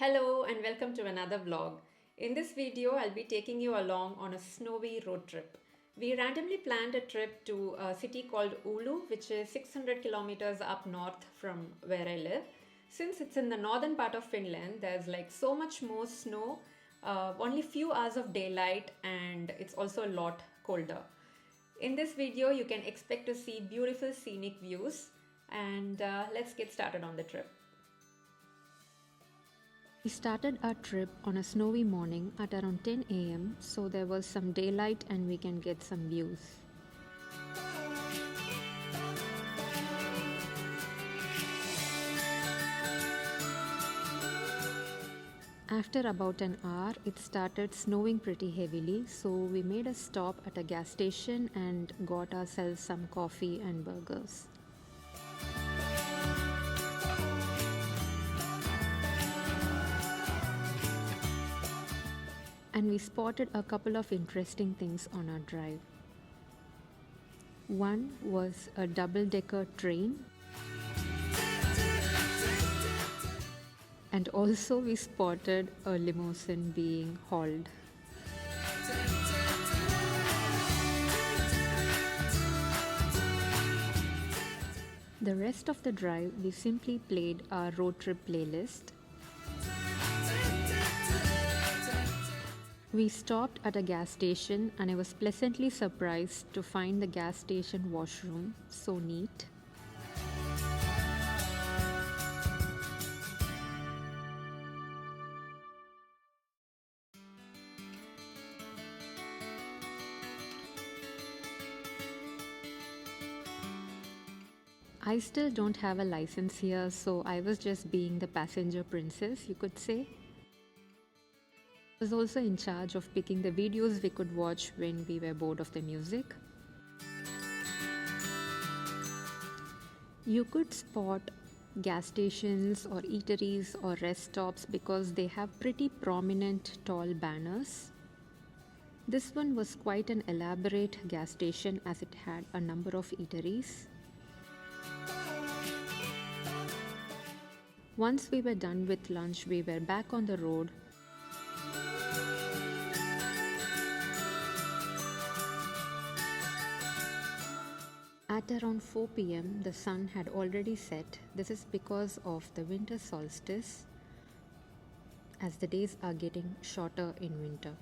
Hello and welcome to another vlog. In this video, I'll be taking you along on a snowy road trip. We randomly planned a trip to a city called Oulu, which is 600 kilometers up north from where I live. Since it's in the northern part of Finland, there's like so much more snow, only few hours of daylight, and it's also a lot colder. In this video, you can expect to see beautiful scenic views, and let's get started on the trip. We started our trip on a snowy morning at around 10 am, so there was some daylight and we can get some views. After about an hour, it started snowing pretty heavily, so we made a stop at a gas station and got ourselves some coffee and burgers. And we spotted a couple of interesting things on our drive. One was a double-decker train, and also we spotted a limousine being hauled. The rest of the drive, we simply played our road trip playlist. We stopped at a gas station and I was pleasantly surprised to find the gas station washroom so neat. I still don't have a license here, so I was just being the passenger princess, you could say. I was also in charge of picking the videos we could watch when we were bored of the music. You could spot gas stations or eateries or rest stops because they have pretty prominent tall banners. This one was quite an elaborate gas station as it had a number of eateries. Once we were done with lunch, we were back on the road. At around 4 pm, the sun had already set. This is because of the winter solstice, as the days are getting shorter in winter.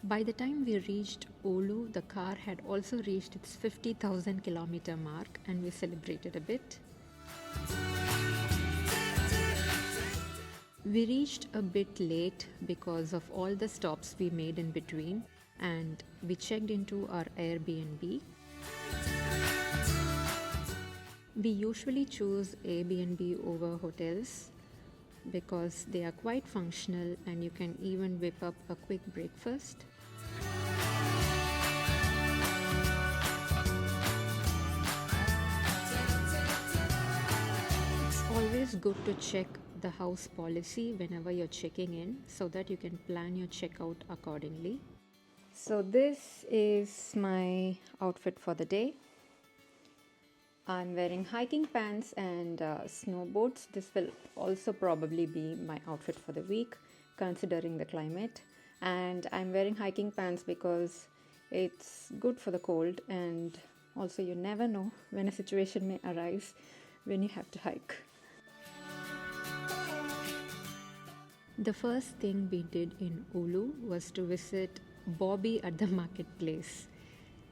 By the time we reached Oulu, the car had also reached its 50,000 kilometer mark and we celebrated a bit. We reached a bit late because of all the stops we made in between, and we checked into our Airbnb. We usually choose Airbnb over hotels because they are quite functional and you can even whip up a quick breakfast. It's always good to check the house policy whenever you're checking in so that you can plan your checkout accordingly. So this is my outfit for the day. I'm wearing hiking pants and snow boots. This will also probably be my outfit for the week considering the climate. And I'm wearing hiking pants because it's good for the cold, and also you never know when a situation may arise when you have to hike. The first thing we did in Oulu was to visit Bobby at the marketplace.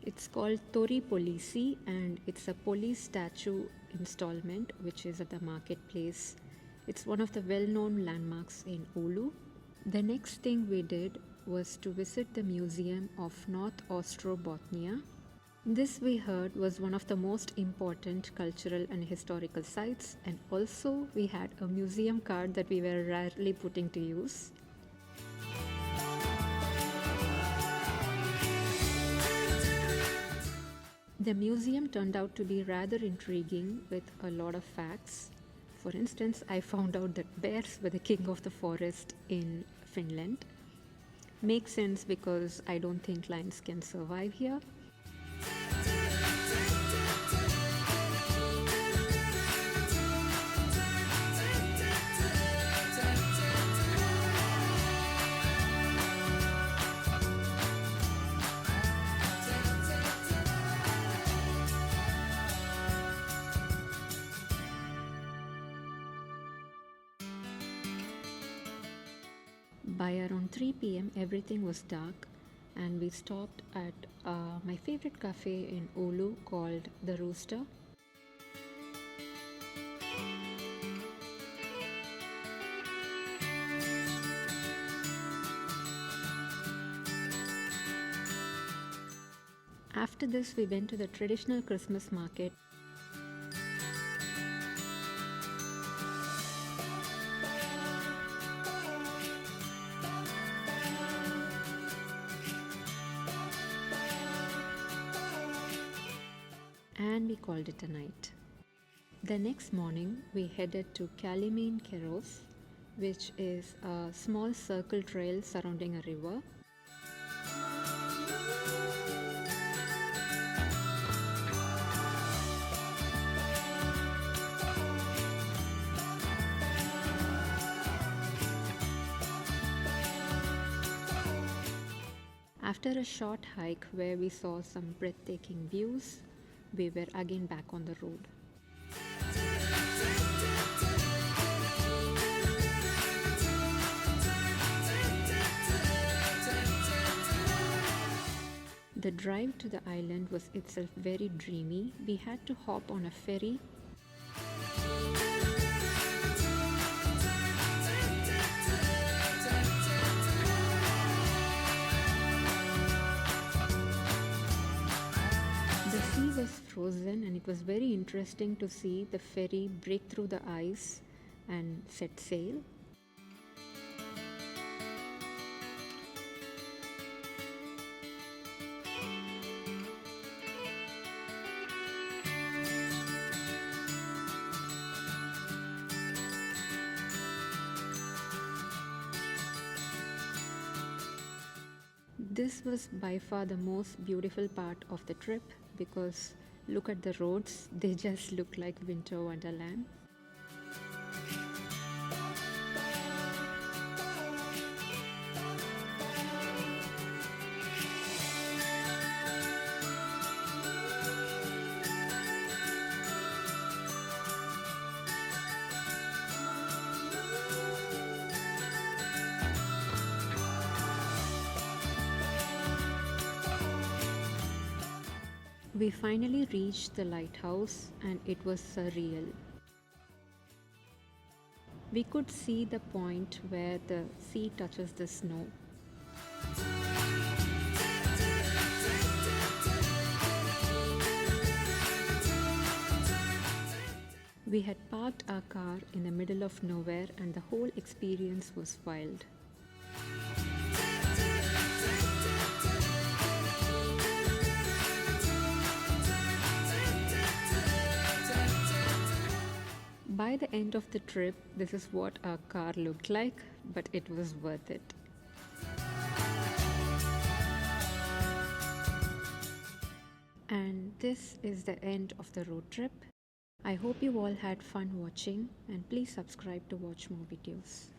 It's called Toripollissi and it's a police statue installment which is at the marketplace. It's one of the well-known landmarks in Oulu. The next thing we did was to visit the Museum of North Ostrobothnia. This, we heard, was one of the most important cultural and historical sites, and also we had a museum card that we were rarely putting to use. The museum turned out to be rather intriguing with a lot of facts. For instance, I found out that bears were the king of the forest in Finland. Makes sense because I don't think lions can survive here. By around 3 p.m., everything was dark, and we stopped at my favorite cafe in Oulu called The Rooster. After this, we went to the traditional Christmas market. And we called it a night. The next morning, we headed to Kalimeenkerros, which is a small circle trail surrounding a river. After a short hike where we saw some breathtaking views, we were again back on the road. The drive to the island was itself very dreamy. We had to hop on a ferry. The sea was frozen, and it was very interesting to see the ferry break through the ice and set sail. This was by far the most beautiful part of the trip, because look at the roads, they just look like winter wonderland. We finally reached the lighthouse, and it was surreal. We could see the point where the sea touches the snow. We had parked our car in the middle of nowhere, and the whole experience was wild. By the end of the trip, this is what our car looked like, but it was worth it. And this is the end of the road trip. I hope you all had fun watching, and please subscribe to watch more videos.